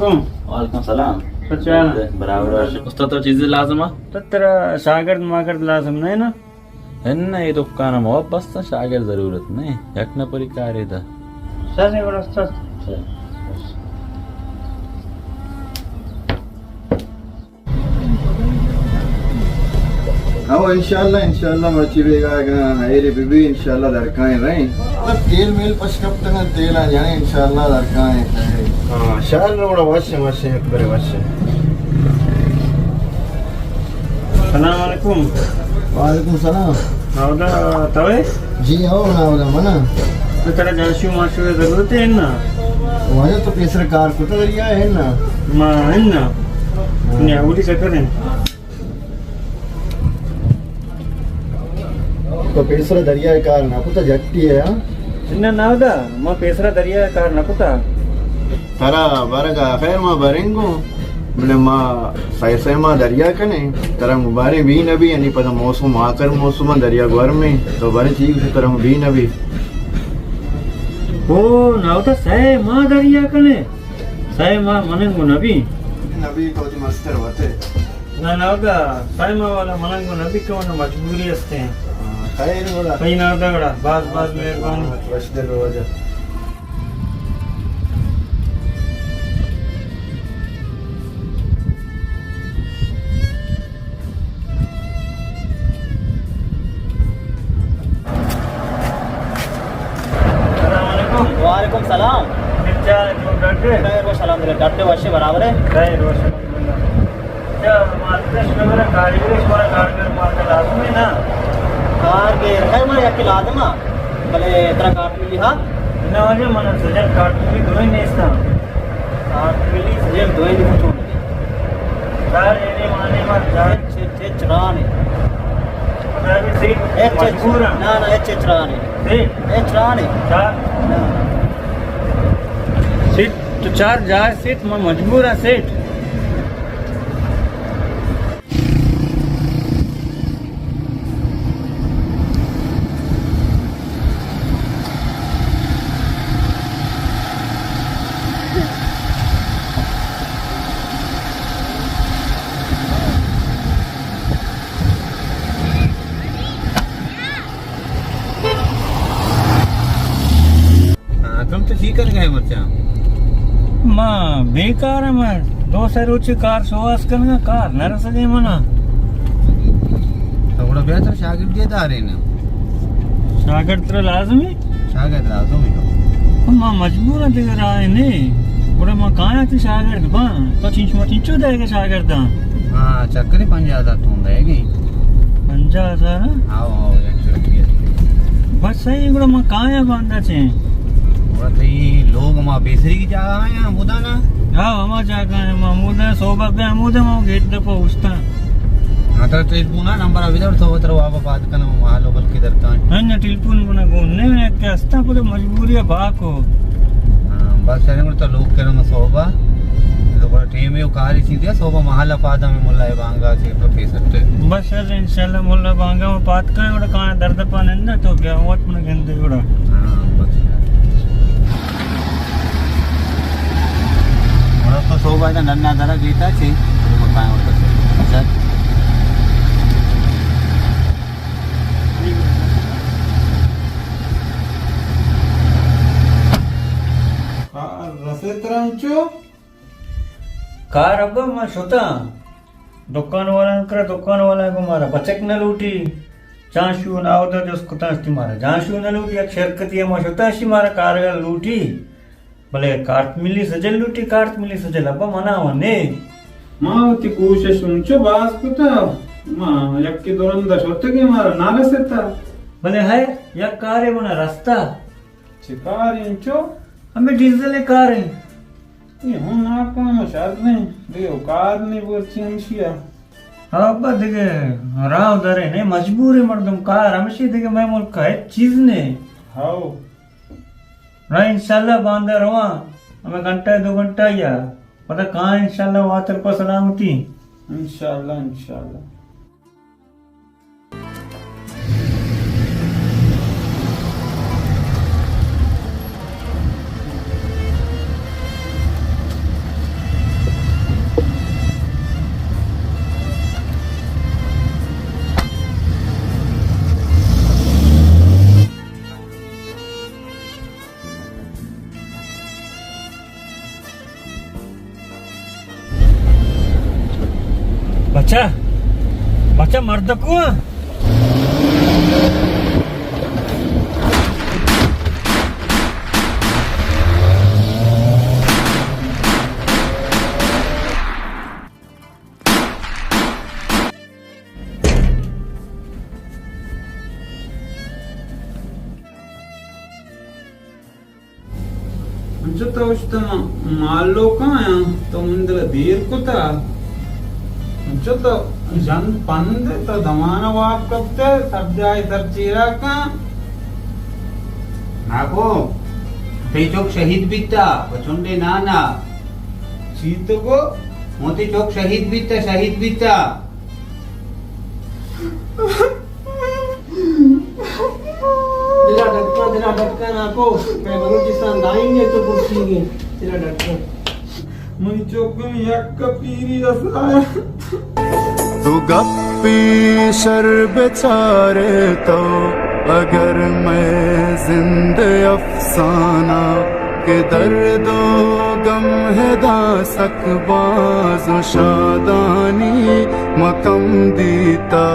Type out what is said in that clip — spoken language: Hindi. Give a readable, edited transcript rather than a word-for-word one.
वालेकुम। वालेकुम सलाम। बराबर उस्ताद तो चीजें लाजमा तर शागिर्द मागिर्द लाजम नहीं ना ಹೆನ್ನ ಇದು ಕಾನ ವಾಪಸ್ ಶಾಗಿರ್ ಜरूरत नहीं yakna puri karida सर ये बड़ा सर हाँ इंशाल्लाह मची बेगा हेरी बीबी इंशाल्लाह दरकाएं रहे अब तेल मेल पशकप तक तेल आ जाए इंशाल्लाह दरकाएं हाँ शाल रोड़ा वश्य अकबर वश्य। सलाम वालेकुम। वालेकुम सलाम। नावदा तवे जी आओ नावदा मना तो तेरा जाशु माशु की जरूरत है ना वजह तो पेसर कार को तो दरिया है ना मां है ना ने उड़ी चक्कर है तो पेसर दरिया कार ना कुछ जट्टी है इन्ना नावदा मां पेसरा दरिया कार नकुता तारा बारगा खैर मां बरेंगो बोले मां सही मां दरिया कने तरह मुबारे भी नबी यानी पता मौसम आकर मौसम दरिया घर में तो बारे चीज से तरह भी नबी ओ नावदा सही मां दरिया कने सही मां मनंगो नबी नबी को मस्तर होते ना नावदा सही मां वाला मनंगो नबी को ना मजबूरी हस्ते हैं खैर बोला कहीं नावदा गड़ा बास मेहरबानी वशदल वजह वालेकुम सलाम। क्या तुम डरते खैर व सलाम डरते वशे बराबर है खैर रोशन क्या मार्केट में कारीगर मार्केट आदमी ना कार के खैर मैं यकी लाजमा भले तरह काट मिली हां ना वजह मन सजल काट भी दोई नहीं था काट मिली सजे दो ही नहीं छोड़ दी यार ये माने मत जाए छे चराने मैं भी सही मजबूर हूं ना ना छे चराने सही चराने चार सीट तो चार जाए सीट मैं मजबूर है सीट तुम तो ठीक कर गए बच्चा मां बेकार है मैं दो सर ऊंची कार सुवास करना कार नर सजे मना थोड़ा बेहतर शागिर्द दे दारे ना शागिर्द तो लाजमी शागिर्द लाजमी मां मजबूर है दिख रहा है नहीं पूरा मां कहां थी शागिर्द बा तो चिंचो देगा शागिर्द हां चक्कर 50,000 तुम देगी 50,000 आओ 120 बस सही गुड़ा मां कहां बांधा छे तो ये लोग मां बेसरी की जगह है यहाँ मुदा ना हाँ हमा जागा है मामूद है सोबा पे आमूद है मां गेट दे पहुंचता हाँ तो टेलीफोन ना नंबर अभी तो वो आप बात करना वहाँ लोकल की दरकार है ना टेलीफोन बना घूमने में क्या हस्ता पूरे मजबूरी है बाको हाँ बस चलेंगे तो लोग कह रहे सोबा तो बड़ा टीम में वो कार ही सीधी है सोबा महल पादा में मुल्ला बांगा से तो पी सकते बस ऐसे इंशाल्लाह मुल्ला बांगा में बात करें बड़ा कहां दर्द पाने ना तो क्या वोट में गंदे बड़ा हाँ बस तो सोबा का नन्ना दरा गीता छी वो काय होता है अच्छा रसे तरंचो कार अब मैं सोता दुकान वाला को मारा बचक न लूटी जाशू ना होता जो उसको तास्ती मारा जाशू न लूटी एक शरकती है मैं सोता ऐसी मारा कार लूटी भले कार्ट मिली सजल लूटी कार्ट मिली सजल अब मना वने मां ती कोशिश उंचो बास कुता मां यक्की दोरंदा शोतगे मारा नाला सेता भले है या कार है बना रास्ता चिकार इंचो हमें डीजल कार है ये हम ना काम शायद नहीं देखो कार नहीं बोलती इंशिया हाँ अब देखे राव दरे नहीं मजबूर है मर्दम कार हमेशा देखे मैं मुल्क है चीज ने हाउ ना इंशाल्लाह बांधा रवा हमें घंटा 2 घंटा या पता कहाँ इंशाल्लाह वहाँ तेरे को सलामती इंशाल्लाह इंशाल्लाह बच्चा बच्चा मर्द को तो उष्टम मालो कहाँ तो मुंदर देर को था तो जन पंद तो दमाना वाप करते सब जाए सर चेरा का नाको ते चौक शहीद बीता बचुंडे नाना चीत को मोती चौक शहीद बीता तेरा डटका नाको मैं बलूचिस्तान लाएंगे तो पूछेंगे तेरा डटका मुझे चौक में एक कपीरी रसाया तू गप्पी शर बेचारे तो अगर मैं जिंदे अफसाना के दर्दो गम है दासक बाज़ो शादानी मकम दीता